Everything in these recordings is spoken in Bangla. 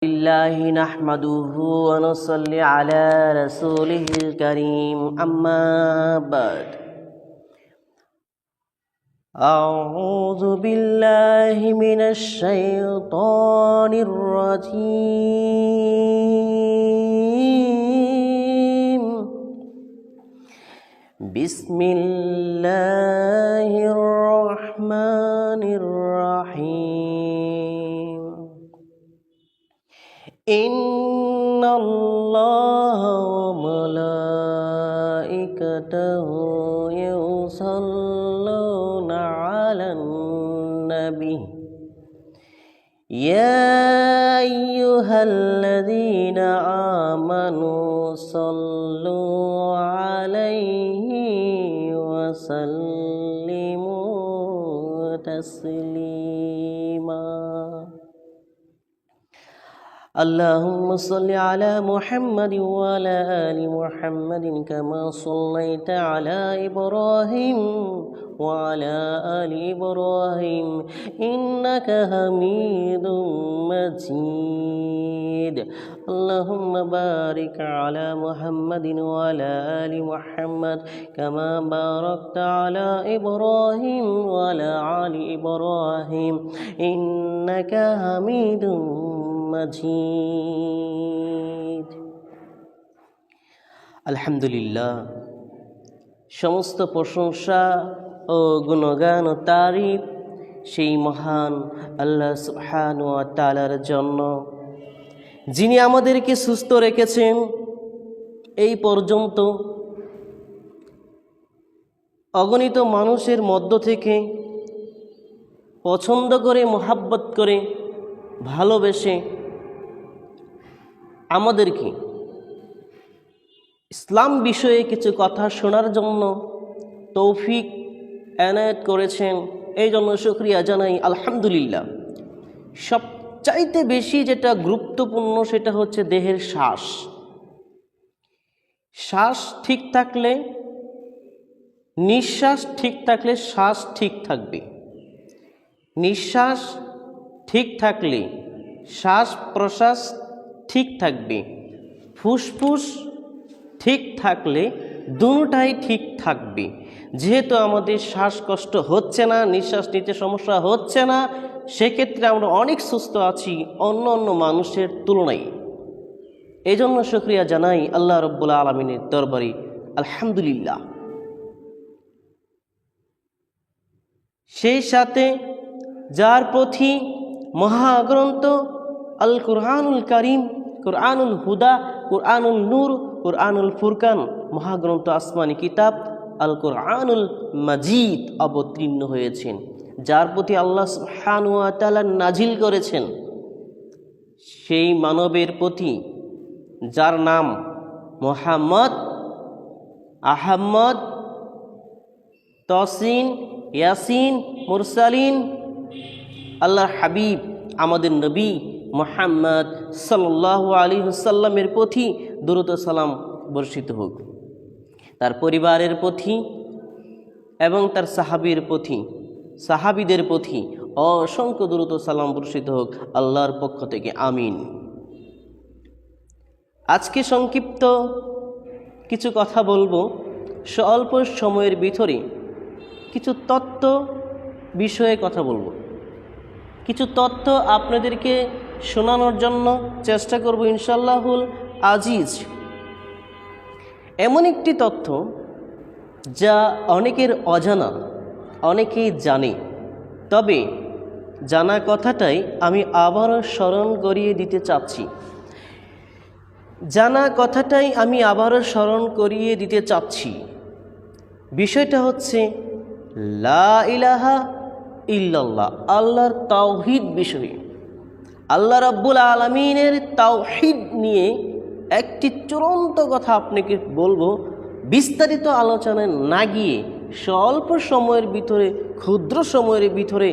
لله نحمده ونصلي على رسوله الكريم أما بعد أعوذ بالله من الشيطان الرجيم بسم الله الرحمن الرحيم إن الله وملائكته يصلون على النبي يا أيها الذين آمنوا صلوا عليه وسلموا تسليما اللهم صل على محمد وعلى آل محمد كما صليت على إبراهيم وعلى آل إبراهيم إنك حميد مجيد اللهم بارك على محمد وعلى آل محمد كما باركت على إبراهيم وعلى آل إبراهيم إنك حميد مجيد আলহামদুলিল্লাহ, সমস্ত প্রশংসা ও গুণগান ও তারিফ সেই মহান আল্লাহ সুবহানাহু ওয়া তাআলার জন্য, যিনি আমাদেরকে সুস্থ রেখেছেন এই পর্যন্ত। অগণিত মানুষের মধ্য থেকে পছন্দ করে, মোহাব্বত করে, ভালোবেসে আমাদেরকে ইসলাম বিষয়ে কিছু কথা শোনার জন্য তৌফিক এনায়েত করেছেন। এই জন্য শুকরিয়া জানাই আলহামদুলিল্লাহ। সবচাইতে বেশি যেটা গুরুত্বপূর্ণ সেটা হচ্ছে দেহের শ্বাস। শ্বাস ঠিক থাকলে, নিঃশ্বাস ঠিক থাকলে শ্বাস ঠিক থাকবে। নিঃশ্বাস ঠিক থাকলে শ্বাস প্রশ্বাস ঠিক থাকবে। ফুসফুস ঠিক থাকলে দুটোটাই ঠিক থাকবে। যেহেতু আমাদের শ্বাসকষ্ট হচ্ছে না, নিঃশ্বাস নিতে সমস্যা হচ্ছে না, সেক্ষেত্রে আমরা অনেক সুস্থ আছি অন্য অন্য মানুষের তুলনায়। এই জন্য শুকরিয়া জানাই আল্লাহ রাব্বুল আলামিনের দরবারে আলহামদুলিল্লাহ। সেই সাথে যার প্রতি মহাগ্রন্থ আল কুরআনুল কারীম, কুরআনুল হুদা, কুরআনুল নূর, কুরআনুল ফুরকান, মহাগ্রন্থ আসমানি কিতাব আল কুরআনুল মাজিদ অবতীর্ণ হয়েছেন, যার প্রতি আল্লাহ সুবহানাহু ওয়া তাআলা নাজিল করেছেন, সেই মানবের প্রতি যার নাম মুহাম্মদ, আহমদ, তসিন, ইয়াসিন, মুরসালিন, আল্লাহর হাবিব আমাদের নবী মুহাম্মদ সাল্লাল্লাহু আলাইহি ওয়াসাল্লামের প্রতি দরুদ ও সালাম বর্ষিত হোক। তার পরিবারের প্রতি এবং তার সাহাবীদের প্রতি অসংখ্য দরুদ ও সালাম বর্ষিত হোক আল্লাহর পক্ষ থেকে, আমিন। আজকে সংক্ষিপ্ত কিছু কথা বলবো। স্বল্প সময়ের ভিতরে কিছু তত্ত্ব বিষয়ে কথা বলবো। কিছু তথ্য আপনাদেরকে শোনানোর জন্য চেষ্টা করব ইনশাআল্লাহুল আজিজ। এমন একটি তথ্য যা অনেকের অজানা, অনেকেই জানে, তবে জানা কথাটাই আমি আবারও স্মরণ করিয়ে দিতে চাচ্ছি। বিষয়টা হচ্ছে লা ইলাহা ইল্লাল্লাহ, আল্লাহর তাওহীদ বিষয়ে। আল্লাহ রাব্বুল আলামিনের তাওহীদ নিয়ে একটি চূড়ান্ত কথা আপনাকে বলবো। বিস্তারিত আলোচনায় না গিয়ে স্বল্প সময়ের ভিতরে, ক্ষুদ্র সময়ের ভিতরে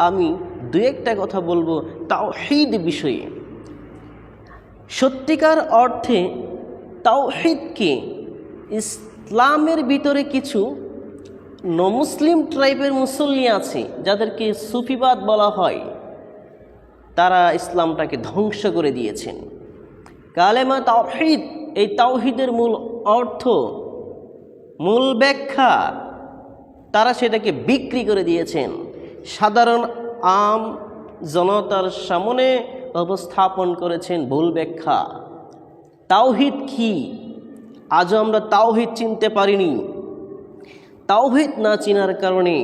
আমি দু একটা কথা বলবো তাওহীদ বিষয়ে। সত্যিকার অর্থে তাওহীদকে ইসলামের ভিতরে কিছু নমুসলিম ট্রাইবের মুসল্লি আছে যাদেরকে সুফিবাদ বলা হয়। তারা ইসলামটাকে ধ্বংস করে দিয়েছেন। কালেমা তাওহীদ, এই তাওহীদের মূল অর্থ, মূল ব্যাখ্যা তারা সেটাকে বিক্রি করে দিয়েছেন, সাধারণ আম জনতার সামনে উপস্থাপন করেছেন ভুল ব্যাখ্যা। তাওহীদ কি? আজও আমরা তাওহীদ চিনতে পারিনি। তাওহীদ না চিনার কারণে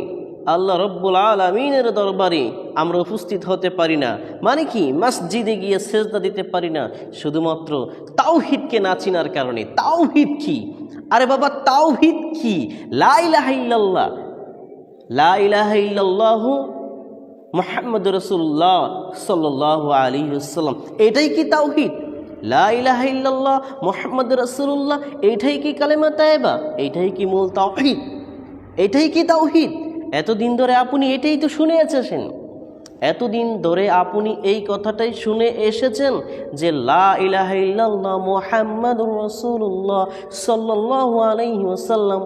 আল্লাহ রব্বুল আলামিনের দরবারে আমরা উপস্থিত হতে পারি না। মানে কি? মসজিদে গিয়ে সেজদা দিতে পারি না, শুধুমাত্র তাওহীদকে না চিনার কারণে। তাওহীদ কি? আরে বাবা, তাওহীদ কি? লা ইলাহা ইল্লাল্লাহ, লা ইলাহা ইল্লাল্লাহু মুহাম্মাদুর রাসূলুল্লাহ সাল্লাল্লাহু আলাইহি ওয়াসাল্লাম, এটাই কি তাওহীদ? লা ইলাহা ইল্লাল্লাহ মুহাম্মাদুর রাসূলুল্লাহ, এটাই কি কালেমা তাইবা? এটাই কি মূল তাওহীদ? এটাই কি তাওহীদ? এতদিন ধরে আপনি এটাই তো শুনে এসেছেন, এতদিন ধরে আপনি এই কথাটাই শুনে এসেছেন যে লা ইলাহা ইল্লাল্লাহ মুহাম্মাদুর রাসূলুল্লাহ সাল্লাল্লাহু আলাইহি ওয়াসাল্লাম,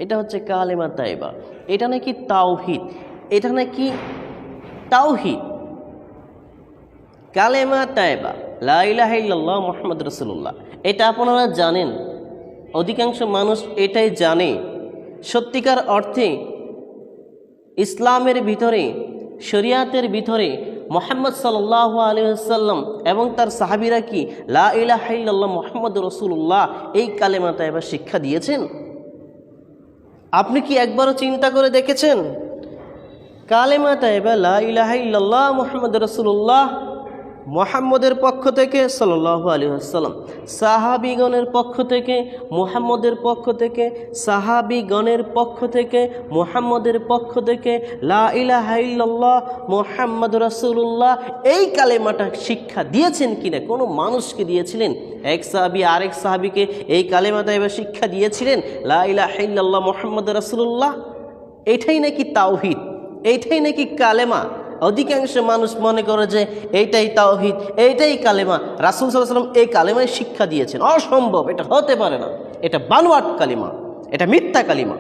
এটা হচ্ছে কালেমা তাইবা, এটা নাকি তাওহীদ, এটা নাকি তাওহীদ। কালেমা তাইবা, লা ইলাহা ইল্লাল্লাহ মুহাম্মাদুর রাসূলুল্লাহ, এটা আপনারা জানেন, অধিকাংশ মানুষ এটাই জানে। সত্যিকার অর্থে ইসলামের ভিতরে, শরিয়াতের ভিতরে মুহাম্মদ সাল্লাল্লাহু আলাইহি ওয়াসাল্লাম এবং তার সাহাবীরা কি লা ইলাহা ইল্লাল্লাহ মুহাম্মাদুর রাসূলুল্লাহ এই কালেমা তাইবা শিক্ষা দিয়েছেন? আপনি কি একবারও চিন্তা করে দেখেছেন? কালেমা তাইবা লা ইলাহা ইল্লাল্লাহ মুহাম্মাদুর রাসূলুল্লাহ, মুহাম্মদের পক্ষ থেকে সাল্লাল্লাহু আলাইহি ওয়াসাল্লাম, সাহাবীগণের পক্ষ থেকে, মুহাম্মদের পক্ষ থেকে, সাহাবীগণের পক্ষ থেকে, মুহাম্মদের পক্ষ থেকে লা ইলাহা ইল্লাল্লাহ মুহাম্মাদুর রাসূলুল্লাহ এই কালেমাটা শিক্ষা দিয়েছেন কিনা? কোনো মানুষকে দিয়েছিলেন? এক সাহাবী আরেক সাহাবীকে এই কালেমা তাইবা শিক্ষা দিয়েছিলেন লা ইলাহা ইল্লাল্লাহ মুহাম্মাদুর রাসূলুল্লাহ? এটাই নাকি তাওহীদ, এইটাই নাকি কালেমা? অধিকাংশ মানুষ মনে করে যে এইটাই তাওহীদ, এইটাই কালেমা। রাসূল সাল্লাল্লাহু আলাইহি ওয়াসাল্লাম এই কালেমায় শিক্ষা দিয়েছেন। অসম্ভব, এটা হতে পারে না, এটা বানোয়াট কালিমা, এটা মিথ্যা কালিমা,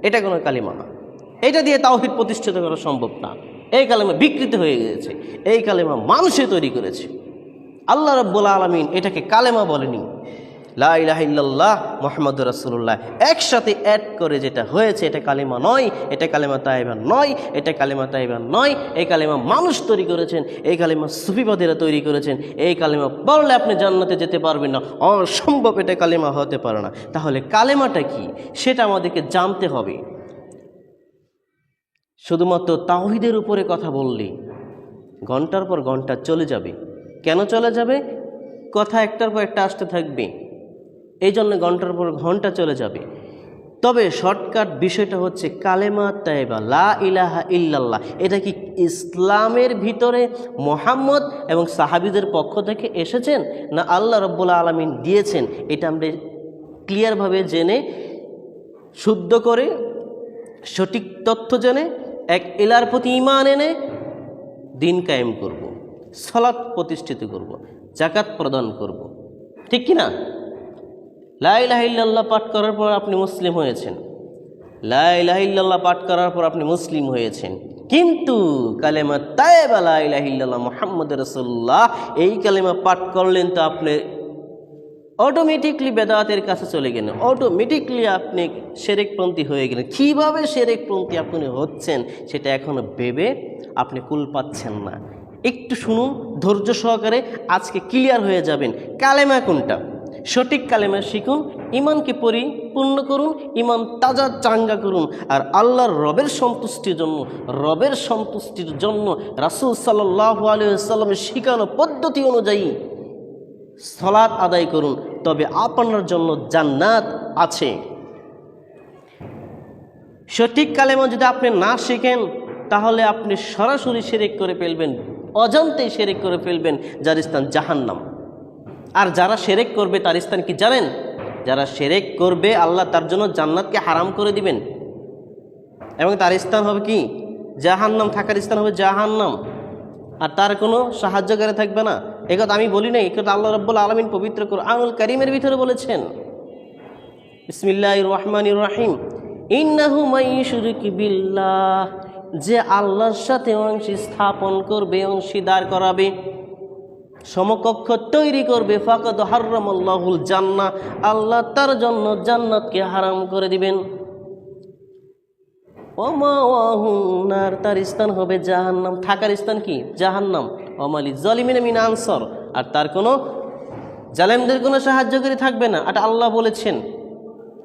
এটা কোনো কালিমা না, এটা দিয়ে তাওহীদ প্রতিষ্ঠিত করা সম্ভব না। এই কালেমা বিকৃত হয়ে গেছে, এই কালেমা মানুষে তৈরি করেছে। আল্লাহ রাব্বুল আলামিন এটাকে কালেমা বলেনি, লা ইলাহা ইল্লাল্লাহ মুহাম্মাদুর রাসূলুল্লাহ একসাথে অ্যাড করে যেটা হয়েছে এটা কালেমা নয়, এটা কালেমা তাইবা নয়, এটা কালেমা তাইবা নয়। এই কালেমা মানুষ তৈরি করেছেন, এই কালেমা সুফিবাদীরা তৈরি করেছেন। এই কালেমা বললে আপনি জান্নাতে যেতে পারবেন না, অসম্ভব, এটা কালেমা হতে পারে না। তাহলে কালেমাটা কি সেটা আমাদেরকে জানতে হবে। শুধুমাত্র তাওহীদের উপরে কথা বললেই ঘন্টার পর ঘন্টা চলে যাবে। কেন চলে যাবে? কথা একটার পর একটা আসতে থাকবে, এই জন্য ঘন্টার পর ঘন্টা চলে যাবে। তবে শর্টকাট বিষয়টা হচ্ছে কালেমা তাইবা লা ইলাহা ইল্লাল্লাহ, এটা কি ইসলামের ভিতরে মুহাম্মদ এবং সাহাবীদের পক্ষ থেকে এসেছেন না আল্লাহ রাব্বুল আলামিন দিয়েছেন? এটা আমরা ক্লিয়ারভাবে জেনে, শুদ্ধ করে, সঠিক তথ্য জেনে, এক ইলার প্রতি ঈমান এনে দিন কায়েম করব, সালাত প্রতিষ্ঠিত করব, যাকাত প্রদান করব, ঠিক কি না? লা ইলাহা ইল্লাল্লাহ পাঠ করার পর আপনি মুসলিম হয়েছেন, লা ইলাহা ইল্লাল্লাহ পাঠ করার পর আপনি মুসলিম হয়েছেন, কিন্তু কালেমা তাইবা লা ইলাহা ইল্লাল্লাহ মুহাম্মাদুর রাসূলুল্লাহ এই কালেমা পাঠ করলেন তো আপনি অটোমেটিকলি বেদাতের কাছে চলে গেলেন, অটোমেটিকলি আপনি শিরকপন্থী হয়ে গেলেন। কীভাবে শিরকপন্থী আপনি হচ্ছেন সেটা এখনো ভেবে আপনি কুল পাচ্ছেন না। একটু শুনুন ধৈর্য সহকারে, আজকে ক্লিয়ার হয়ে যাবেন কালেমা কোনটা। সঠিক কালেমা শিখুন, ইমানকে পরিপূর্ণ করুন, ইমান তাজা চাঙ্গা করুন, আর আল্লাহর রবের সন্তুষ্টির জন্য রাসূল সাল্লাল্লাহু আলাইহি ওয়াসাল্লামের শিখানো পদ্ধতি অনুযায়ী সালাত আদায় করুন, তবে আপনার জন্য জান্নাত আছে। সঠিক কালেমা যদি আপনি না শিখেন তাহলে আপনি সরাসরি শিরক করে ফেলবেন, অজান্তেই শিরক করে ফেলবেন, যার স্থান জাহান্নাম। আর যারা শিরক করবে তার স্থান কি জানেন? যারা শিরক করবে আল্লাহ তার জন্য জান্নাতকে হারাম করে দিবেন এবং তার স্থান হবে কি? জাহান্নাম। থাকার স্থান হবে জাহান্নাম, আর তার কোনো সাহায্যকারী থাকবে না। একথা আমি বলি না, একথা আল্লাহ রাব্বুল আলামিন পবিত্র কোরআনুল কারীমের ভিতরে বলেছেন। বিসমিল্লাহির রহমানির রহিম, ইন্নাহু মান ইউশরিক বিল্লাহ যে আল্লাহর সাথে অংশী স্থাপন করবে, অংশীদার করাবে, সমকক্ষ তৈরি করবে, ফাকাদ হারামাল্লাহুল জান্নাহ, আল্লাহ তার জন্য জান্নাতকে হারাম করে দিবেন। ওমাওয়াহুন্নার, তার স্থান হবে জাহান্নাম, থাকার স্থান কি জাহান্নাম। ওমালি জালিমিনা মিন আনসার, আর তার কোনো জালেমদের কোনো সাহায্যকারী থাকবে না, এটা আল্লাহ বলেছেন।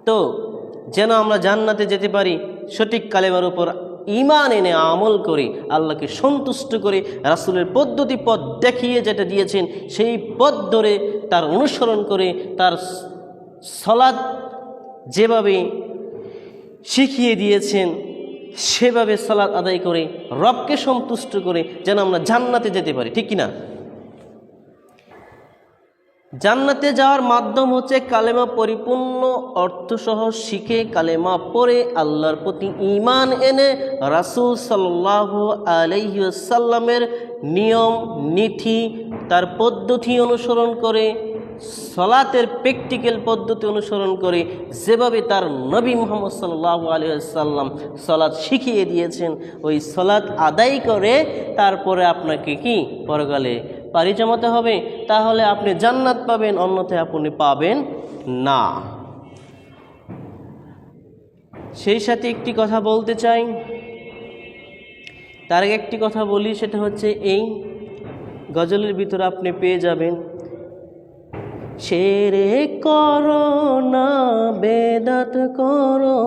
তো যেন আমরা জান্নাতে যেতে পারি সঠিক কালেমার উপর ঈমান এনে আমল করে, আল্লাহকে সন্তুষ্ট করে, রাসূলের পদ্ধতি পথ দেখিয়ে যেটা দিয়েছেন সেই পথ ধরে তার অনুসরণ করে, তার সালাত যেভাবে শিখিয়ে দিয়েছেন সেভাবে সালাত আদায় করে রবকে সন্তুষ্ট করে যেন আমরা জান্নাতে যেতে পারি, ঠিক কিনা? জান্নাতে যাওয়ার মাধ্যম হচ্ছে কালেমা পরিপূর্ণ অর্থসহ শিখে, কালেমা পড়ে, আল্লাহর প্রতি ঈমান এনে, রাসূল সাল্লাল্লাহু আলাইহি ওয়াসাল্লামের নিয়ম নীতি, তার পদ্ধতি অনুসরণ করে, সালাতের প্র্যাকটিক্যাল পদ্ধতি অনুসরণ করে, যেভাবে তার নবী মুহাম্মদ সাল্লাল্লাহু আলাইহি ওয়াসাল্লাম সালাত শিখিয়ে দিয়েছেন, ওই সালাত আদায় করে তারপরে আপনাকে কি পরকালে পাড়ি জমাতে হবে, তাহলে আপনি জান্নাত পাবেন, অন্যথায় আপনি পাবেন না। সেই সাথে একটি কথা বলতে চাই, তার আগে একটি কথা বলি, সেটা হচ্ছে এই গজলের ভিতরে আপনি পেয়ে যাবেন, শেরে করো না বেদাত করো।